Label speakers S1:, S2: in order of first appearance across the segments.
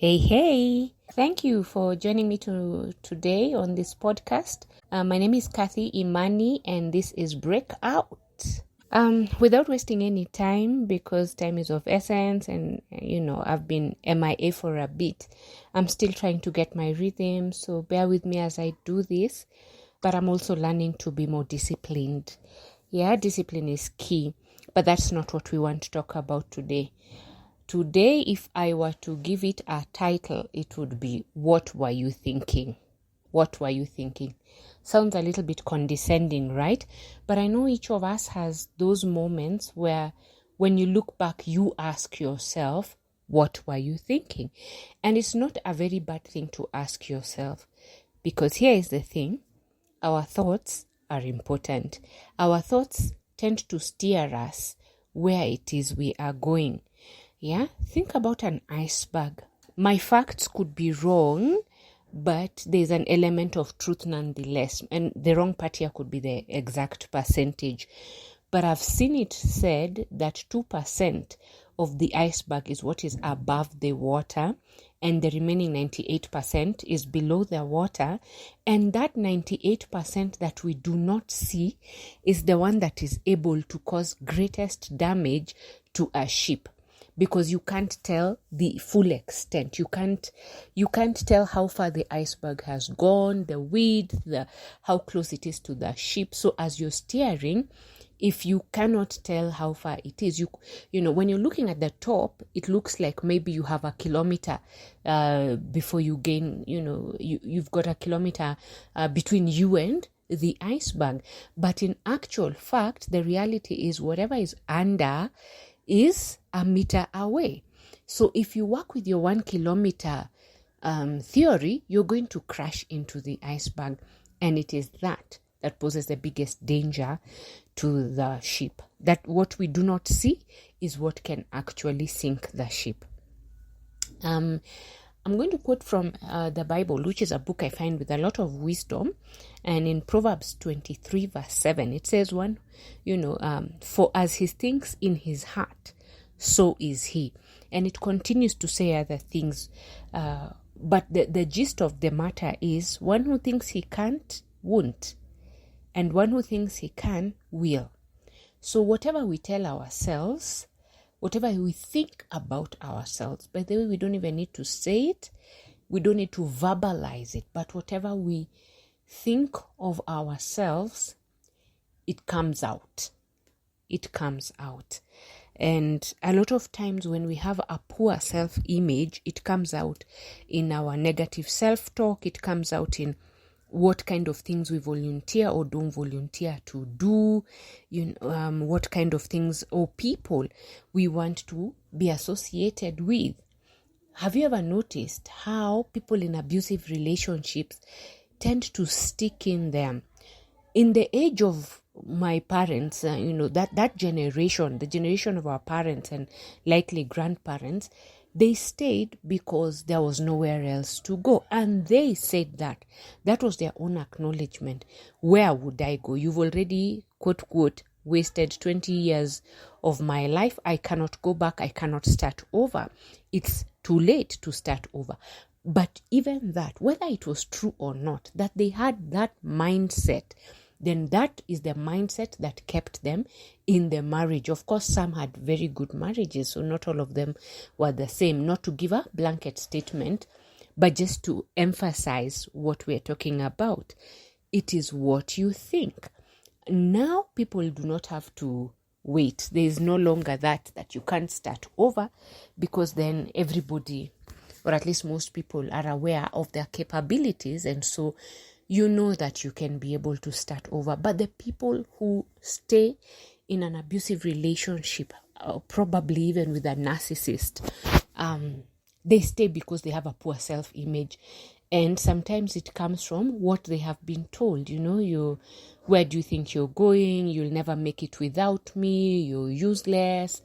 S1: Hey. Thank you for joining me today on this podcast. My name is Kathy Imani and this is Breakout. Without wasting any time, because time is of essence and, I've been MIA for a bit. I'm still trying to get my rhythm, so bear with me as I do this. But I'm also learning to be more disciplined. Yeah, discipline is key, but that's not what we want to talk about today. Today, if I were to give it a title, it would be, What Were You Thinking? What were you thinking? Sounds a little bit condescending, right? But I know each of us has those moments where when you look back, you ask yourself, what were you thinking? And it's not a very bad thing to ask yourself, because here is the thing. Our thoughts are important. Our thoughts tend to steer us where it is we are going. Yeah, think about an iceberg. My facts could be wrong, but there's an element of truth nonetheless. And the wrong part here could be the exact percentage. But I've seen it said that 2% of the iceberg is what is above the water, and the remaining 98% is below the water. And that 98% that we do not see is the one that is able to cause greatest damage to a ship. Because you can't tell the full extent. You can't tell how far the iceberg has gone, the width, how close it is to the ship. So as you're steering, if you cannot tell how far it is, when you're looking at the top, it looks like maybe you have a kilometer before you gain, you've got a kilometer between you and the iceberg. But in actual fact, the reality is whatever is under is a meter away. So if you work with your 1 kilometer theory, you're going to crash into the iceberg. And it is that poses the biggest danger to the ship. That what we do not see is what can actually sink the ship. I'm going to quote from the Bible, which is a book I find with a lot of wisdom. And in Proverbs 23 verse 7, it says, for as he thinks in his heart, so is he. And it continues to say other things. But the gist of the matter is, one who thinks he can't, won't. And one who thinks he can, will. So whatever we tell ourselves, whatever we think about ourselves, by the way, we don't even need to say it. We don't need to verbalize it. But whatever we think of ourselves, it comes out. It comes out. And a lot of times when we have a poor self-image, it comes out in our negative self-talk. It comes out in what kind of things we volunteer or don't volunteer to do, what kind of things or people we want to be associated with. Have you ever noticed how people in abusive relationships tend to stick in them? In the age of my parents, that generation, the generation of our parents and likely grandparents, they stayed because there was nowhere else to go. And they said that was their own acknowledgement. Where would I go? You've already, quote, quote, wasted 20 years of my life. I cannot go back. I cannot start over. It's too late to start over. But even that, whether it was true or not, that they had that mindset, then that is the mindset that kept them in the marriage. Of course, some had very good marriages, so not all of them were the same. Not to give a blanket statement, but just to emphasize what we're talking about. It is what you think. Now, people do not have to wait. There is no longer that you can't start over, because then everybody, or at least most people, are aware of their capabilities, and so you know that you can be able to start over. But the people who stay in an abusive relationship, probably even with a narcissist, they stay because they have a poor self-image. And sometimes it comes from what they have been told. Where do you think you're going? You'll never make it without me. You're useless.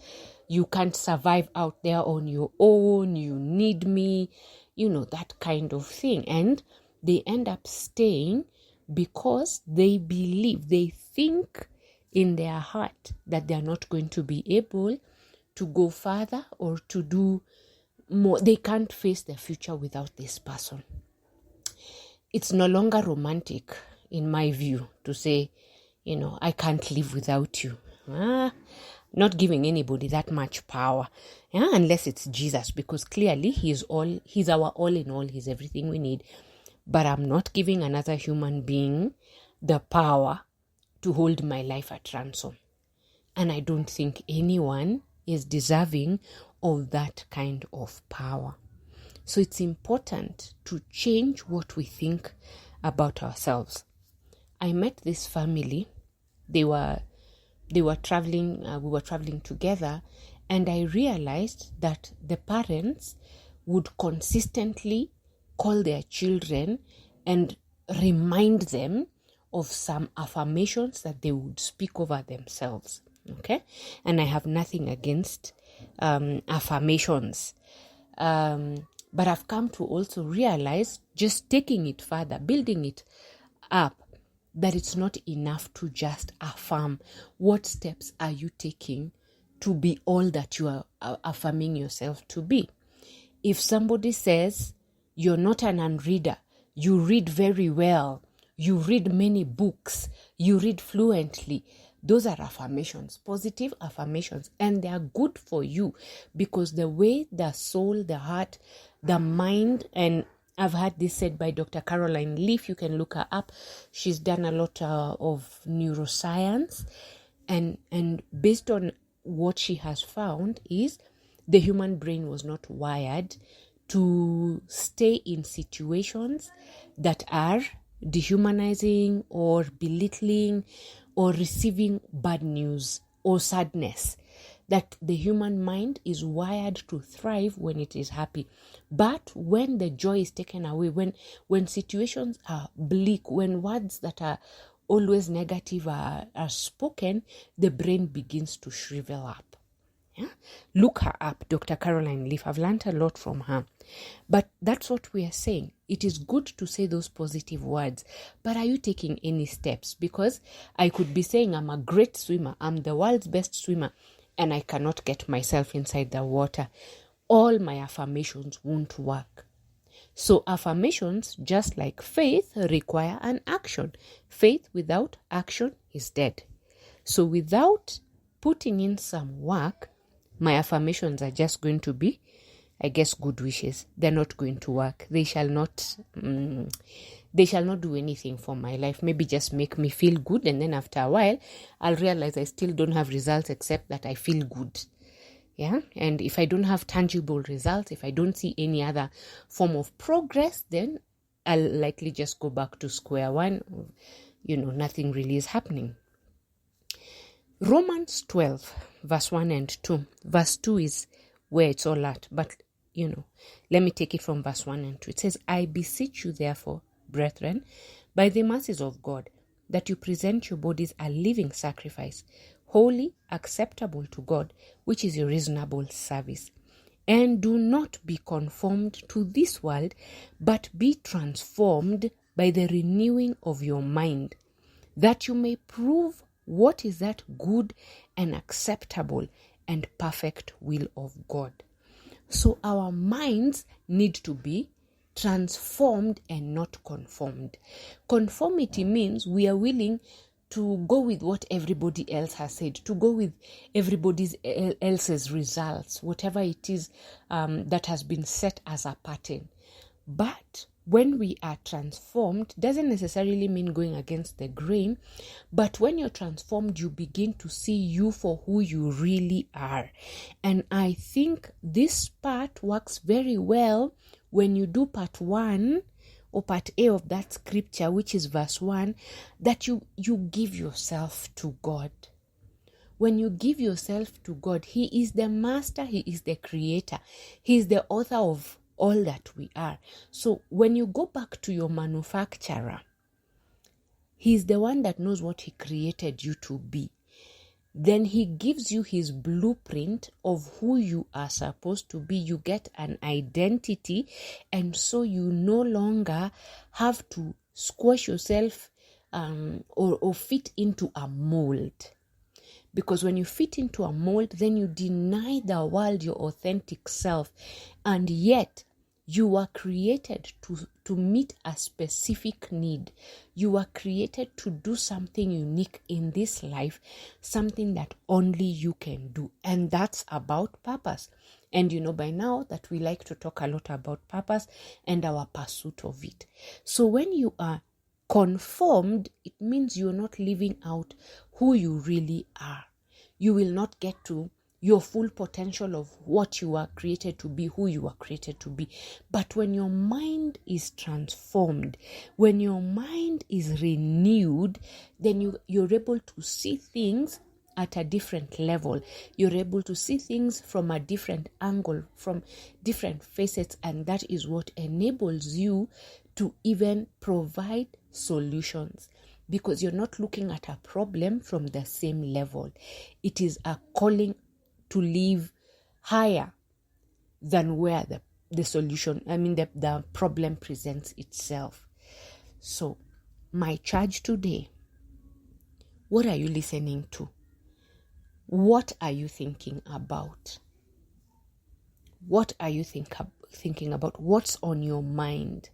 S1: You can't survive out there on your own. You need me. That kind of thing. And they end up staying because they think in their heart that they're not going to be able to go further or to do they can't face their future without this person. It's no longer romantic, in my view, to say, I can't live without you. Not giving anybody that much power, unless it's Jesus, because clearly he's our all in all, he's everything we need. But I'm not giving another human being the power to hold my life at ransom. And I don't think anyone is deserving of that kind of power. So it's important to change what we think about ourselves. I met this family. They were traveling. We were traveling together, and I realized that the parents would consistently call their children and remind them of some affirmations that they would speak over themselves. Okay, and I have nothing against affirmations. But I've come to also realize, just taking it further, building it up, that it's not enough to just affirm. What steps are you taking to be all that you are affirming yourself to be? If somebody says you're not an unreader, you read very well, you read many books, you read fluently, those are affirmations, positive affirmations, and they are good for you, because the way the soul, the heart, the mind, and I've had this said by Dr. Caroline Leaf. You can look her up. She's done a lot of neuroscience, and based on what she has found is the human brain was not wired to stay in situations that are dehumanizing or belittling or receiving bad news or sadness. That the human mind is wired to thrive when it is happy. But when the joy is taken away, when situations are bleak, when words that are always negative are spoken, the brain begins to shrivel up. Yeah? Look her up, Dr. Caroline Leaf. I've learned a lot from her. But that's what we are saying. It is good to say those positive words, but are you taking any steps? Because I could be saying I'm a great swimmer, I'm the world's best swimmer, and I cannot get myself inside the water. All my affirmations won't work. So affirmations, just like faith, require an action. Faith without action is dead. So without putting in some work, my affirmations are just going to be, I guess, good wishes. They're not going to work. They shall not do anything for my life. Maybe just make me feel good, and then after a while, I'll realize I still don't have results except that I feel good. Yeah, and if I don't have tangible results, if I don't see any other form of progress, then I'll likely just go back to square one. Nothing really is happening. Romans 12, verse 1 and 2. Verse 2 is where it's all at, but let me take it from verse 1 and 2. It says, I beseech you, therefore, brethren, by the mercies of God, that you present your bodies a living sacrifice, holy, acceptable to God, which is your reasonable service. And do not be conformed to this world, but be transformed by the renewing of your mind, that you may prove what is that good and acceptable and perfect will of God. So our minds need to be transformed and not conformed. Conformity means we are willing to go with what everybody else has said, to go with everybody else's results, whatever it is that has been set as a pattern. But when we are transformed, doesn't necessarily mean going against the grain, but when you're transformed, you begin to see you for who you really are. And I think this part works very well when you do part 1 or part A of that scripture, which is verse 1, that you give yourself to God. When you give yourself to God, He is the master, He is the creator, He is the author of all that we are. So when you go back to your manufacturer, He's the one that knows what He created you to be. Then He gives you His blueprint of who you are supposed to be. You get an identity, and so you no longer have to squash yourself or fit into a mold. Because when you fit into a mold, then you deny the world your authentic self. And yet, you were created to meet a specific need. You were created to do something unique in this life, something that only you can do. And that's about purpose. And you know by now that we like to talk a lot about purpose and our pursuit of it. So when you are conformed, it means you're not living out who you really are. You will not get to your full potential of what you are created to be, who you are created to be. But when your mind is transformed, when your mind is renewed, then you're able to see things at a different level. You're able to see things from a different angle, from different facets, and that is what enables you to even provide solutions, because you're not looking at a problem from the same level. It is a calling to live higher than where the solution, the problem presents itself. So, my charge today, what are you listening to? What are you thinking about? What are you thinking about? What's on your mind?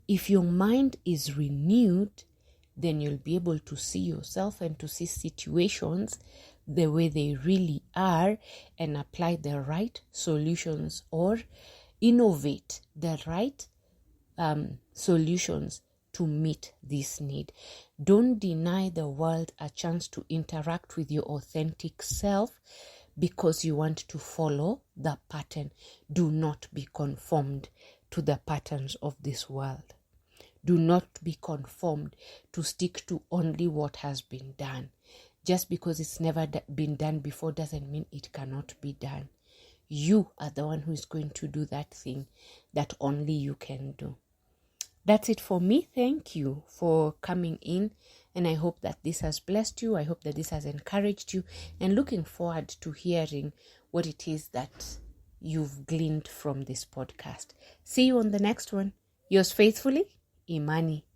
S1: If your mind is renewed, then you'll be able to see yourself and to see situations the way they really are and apply the right solutions or innovate the right solutions to meet this need. Don't deny the world a chance to interact with your authentic self because you want to follow the pattern. Do not be conformed to the patterns of this world. Do not be conformed to stick to only what has been done. Just because it's never been done before doesn't mean it cannot be done. You are the one who is going to do that thing that only you can do. That's it for me. Thank you for coming in, and I hope that this has blessed you. I hope that this has encouraged you, and looking forward to hearing what it is that you've gleaned from this podcast. See you on the next one. Yours faithfully, Imani.